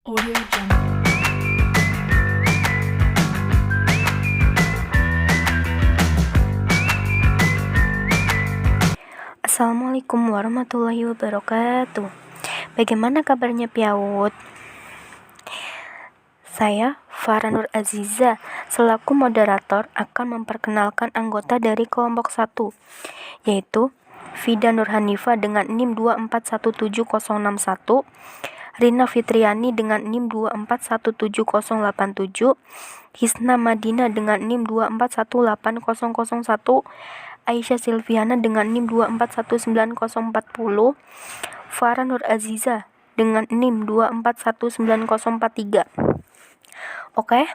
Audio Jungle. Assalamualaikum warahmatullahi wabarakatuh. Bagaimana kabarnya Piaud? Saya Farah Nur Aziza selaku moderator akan memperkenalkan anggota dari kelompok 1, yaitu Vida Nurhanifa dengan NIM 2417061, Rina Fitriani dengan NIM 2417087, Hisna Madina dengan NIM 2418001, Aisyah Silviana dengan NIM 2419040, Farah Nur Aziza dengan NIM 2419043. Oke,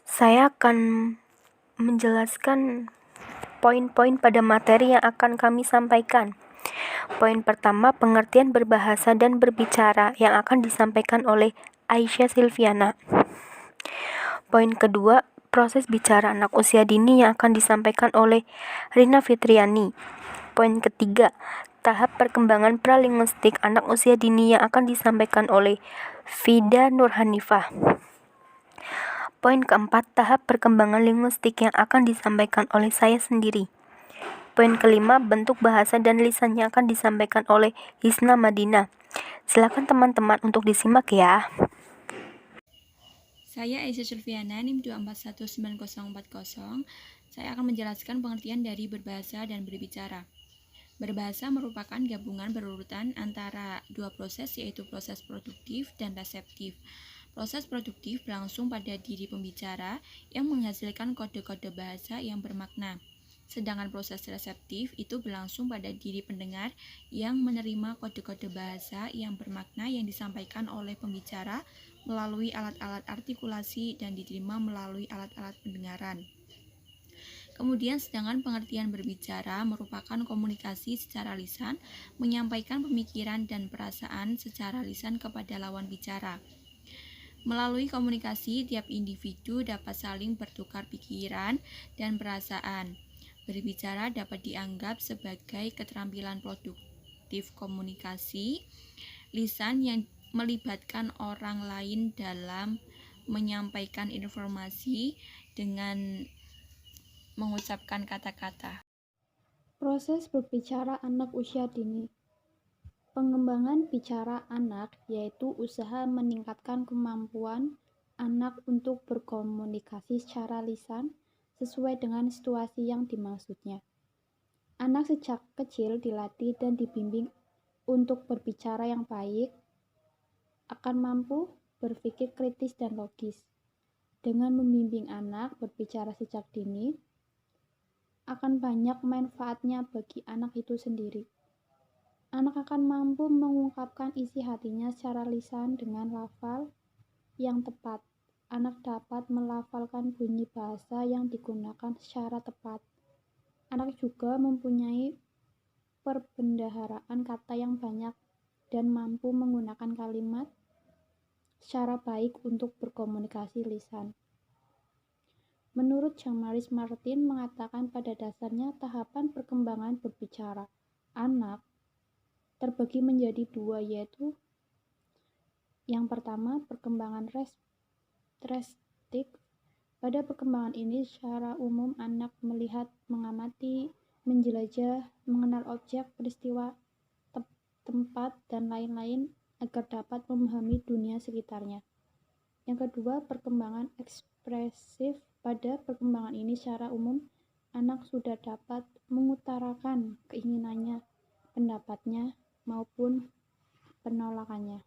saya akan menjelaskan poin-poin pada materi yang akan kami sampaikan. Poin pertama, pengertian berbahasa dan berbicara yang akan disampaikan oleh Aisyah Silviana. Poin kedua, proses bicara anak usia dini yang akan disampaikan oleh Rina Fitriani. Poin ketiga, tahap perkembangan pralinguistik anak usia dini yang akan disampaikan oleh Vida Nurhanifah. Poin keempat, tahap perkembangan linguistik yang akan disampaikan oleh saya sendiri. Poin kelima, bentuk bahasa dan lisan yang akan disampaikan oleh Hisna Madina. Silakan teman-teman untuk disimak ya. Saya Aisyah Silviana, NIM 2419040. Saya akan menjelaskan pengertian dari berbahasa dan berbicara. Berbahasa merupakan gabungan berurutan antara dua proses, yaitu proses produktif dan reseptif. Proses produktif berlangsung pada diri pembicara yang menghasilkan kode-kode bahasa yang bermakna. Sedangkan proses reseptif itu berlangsung pada diri pendengar yang menerima kode-kode bahasa yang bermakna yang disampaikan oleh pembicara melalui alat-alat artikulasi dan diterima melalui alat-alat pendengaran. Kemudian sedangkan pengertian berbicara merupakan komunikasi secara lisan, menyampaikan pemikiran dan perasaan secara lisan kepada lawan bicara. Melalui komunikasi, tiap individu dapat saling bertukar pikiran dan perasaan. Berbicara dapat dianggap sebagai keterampilan produktif komunikasi lisan yang melibatkan orang lain dalam menyampaikan informasi dengan mengucapkan kata-kata. Proses berbicara anak usia dini. Pengembangan bicara anak yaitu usaha meningkatkan kemampuan anak untuk berkomunikasi secara lisan sesuai dengan situasi yang dimaksudnya. Anak sejak kecil dilatih dan dibimbing untuk berbicara yang baik, akan mampu berpikir kritis dan logis. Dengan membimbing anak berbicara sejak dini, akan banyak manfaatnya bagi anak itu sendiri. Anak akan mampu mengungkapkan isi hatinya secara lisan dengan lafal yang tepat. Anak dapat melafalkan bunyi bahasa yang digunakan secara tepat. Anak juga mempunyai perbendaharaan kata yang banyak dan mampu menggunakan kalimat secara baik untuk berkomunikasi lisan. Menurut Jean-Marie Martin mengatakan pada dasarnya tahapan perkembangan berbicara anak terbagi menjadi dua, yaitu yang pertama perkembangan restik. Pada perkembangan ini secara umum anak melihat, mengamati, menjelajah, mengenal objek, peristiwa, tempat, dan lain-lain agar dapat memahami dunia sekitarnya. Yang kedua perkembangan ekspresif. Pada perkembangan ini secara umum anak sudah dapat mengutarakan keinginannya, pendapatnya, maupun penolakannya.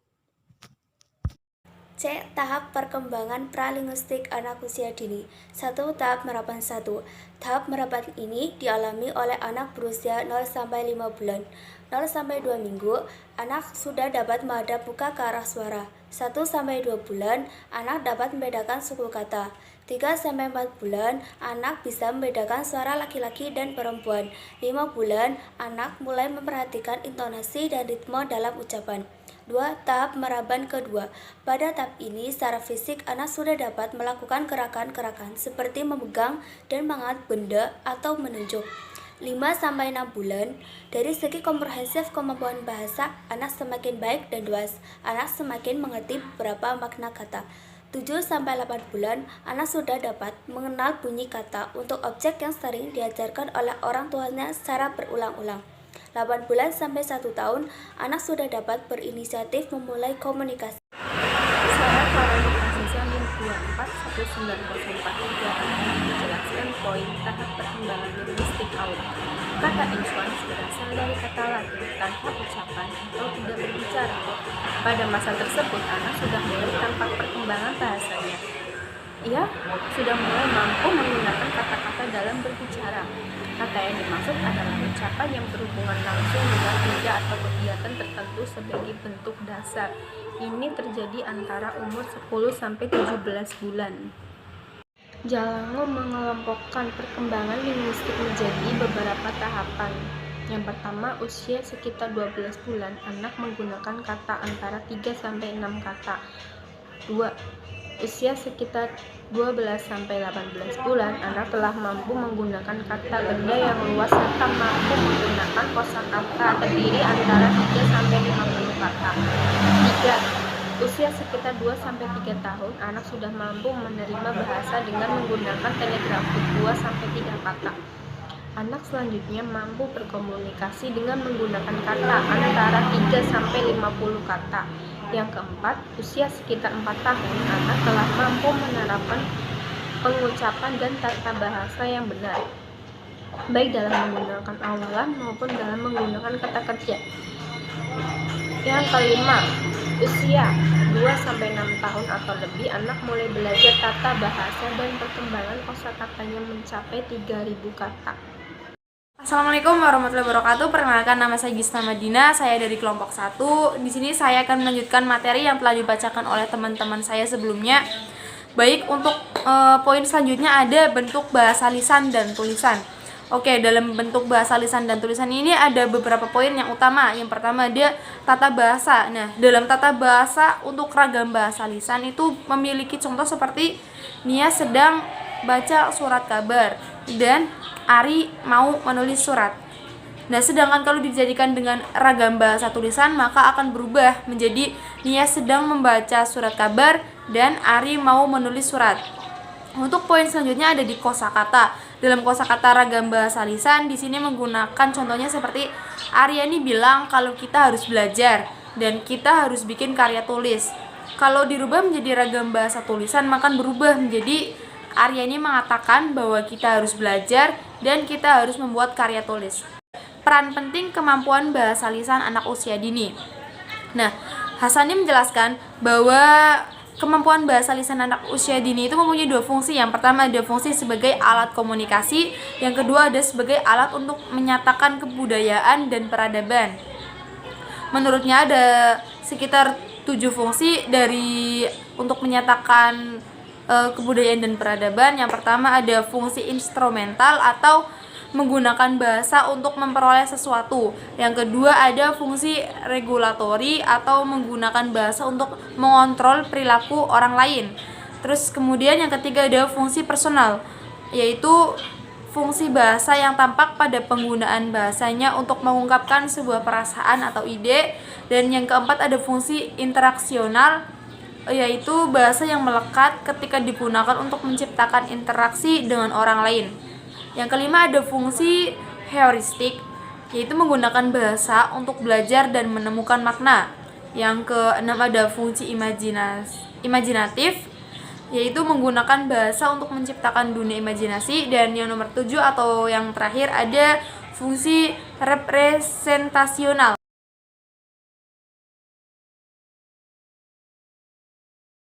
C. Tahap perkembangan pralinguistik anak usia dini. 1. Tahap merapan 1. Tahap merapan ini dialami oleh anak berusia 0-5 bulan. 0-2 minggu, anak sudah dapat menghadap muka ke arah suara. 1-2 bulan, anak dapat membedakan suku kata. 3-4 bulan, anak bisa membedakan suara laki-laki dan perempuan. 5 bulan, anak mulai memperhatikan intonasi dan ritme dalam ucapan. 2. Tahap meraban kedua. Pada tahap ini, secara fisik anak sudah dapat melakukan gerakan-gerakan seperti memegang dan mengangkat benda atau menunjuk. 5-6 bulan. Dari segi komprehensif kemampuan bahasa, anak semakin baik dan luas. Anak semakin mengerti beberapa makna kata. 7-8 bulan, anak sudah dapat mengenal bunyi kata untuk objek yang sering diajarkan oleh orang tuanya secara berulang-ulang. 8 bulan sampai 1 tahun, anak sudah dapat berinisiatif memulai komunikasi. Saya Veronica Aziza NIM 2419043 akan menjelaskan poin tahap perkembangan linguistik AUD. Kata influence berasal dari kata Latin tanpa ucapan atau tidak berbicara. Pada masa tersebut, anak sudah mulai tampak perkembangan bahasanya. Ia sudah mulai mampu menggunakan kata-kata dalam berbicara. Kata yang dimaksud adalah ucapan yang berhubungan langsung dengan benda atau kegiatan tertentu sebagai bentuk dasar. Ini terjadi antara umur 10-17 bulan. Jalango mengelompokkan perkembangan linguistik menjadi beberapa tahapan. Yang pertama, usia sekitar 12 bulan, anak menggunakan kata antara 3-6 kata. 2. Usia sekitar 12-18 bulan, anak telah mampu menggunakan kata benda yang luas serta mampu menggunakan kosakata terdiri antara 3-50 kata. 3. Usia sekitar 2-3 tahun, anak sudah mampu menerima bahasa dengan menggunakan telegrafik 2-3 kata. Anak selanjutnya mampu berkomunikasi dengan menggunakan kata antara 3-50 kata. Yang keempat, usia sekitar 4 tahun, anak telah mampu menerapkan pengucapan dan tata bahasa yang benar, baik dalam menggunakan awalan maupun dalam menggunakan kata kerja. Yang kelima, usia 2-6 tahun atau lebih, anak mulai belajar tata bahasa dan perkembangan kosakatanya mencapai 3.000 kata. Assalamualaikum warahmatullahi wabarakatuh. Perkenalkan, nama saya Gisna Madina. Saya dari kelompok 1. Di sini saya akan melanjutkan materi yang telah dibacakan oleh teman-teman saya sebelumnya. Baik, untuk poin selanjutnya ada bentuk bahasa lisan dan tulisan. Oke, dalam bentuk bahasa lisan dan tulisan ini ada beberapa poin yang utama. Yang pertama ada tata bahasa. Nah, dalam tata bahasa untuk ragam bahasa lisan itu memiliki contoh seperti Nia sedang baca surat kabar dan Ari mau menulis surat. Nah, sedangkan kalau dijadikan dengan ragam bahasa tulisan maka akan berubah menjadi Nia sedang membaca surat kabar dan Ari mau menulis surat. Untuk poin selanjutnya ada di kosakata. Dalam kosakata ragam bahasa lisan di sini menggunakan contohnya seperti Aryani bilang kalau kita harus belajar dan kita harus bikin karya tulis. Kalau dirubah menjadi ragam bahasa tulisan maka berubah menjadi Aryani mengatakan bahwa kita harus belajar dan kita harus membuat karya tulis. Peran penting kemampuan bahasa lisan anak usia dini. Nah, Hasani menjelaskan bahwa kemampuan bahasa lisan anak usia dini itu mempunyai 2 fungsi. Yang pertama ada fungsi sebagai alat komunikasi, yang kedua ada sebagai alat untuk menyatakan kebudayaan dan peradaban. Menurutnya ada sekitar 7 fungsi untuk menyatakan kebudayaan dan peradaban. Yang pertama ada fungsi instrumental atau menggunakan bahasa untuk memperoleh sesuatu. Yang kedua ada fungsi regulatori atau menggunakan bahasa untuk mengontrol perilaku orang lain. Terus kemudian yang ketiga ada fungsi personal, yaitu fungsi bahasa yang tampak pada penggunaan bahasanya untuk mengungkapkan sebuah perasaan atau ide. Dan yang keempat ada fungsi interaksional, yaitu bahasa yang melekat ketika digunakan untuk menciptakan interaksi dengan orang lain. Yang kelima ada fungsi heuristik, yaitu menggunakan bahasa untuk belajar dan menemukan makna. Yang keenam ada fungsi imajinatif, yaitu menggunakan bahasa untuk menciptakan dunia imajinasi. Dan yang nomor 7 atau yang terakhir ada fungsi representasional,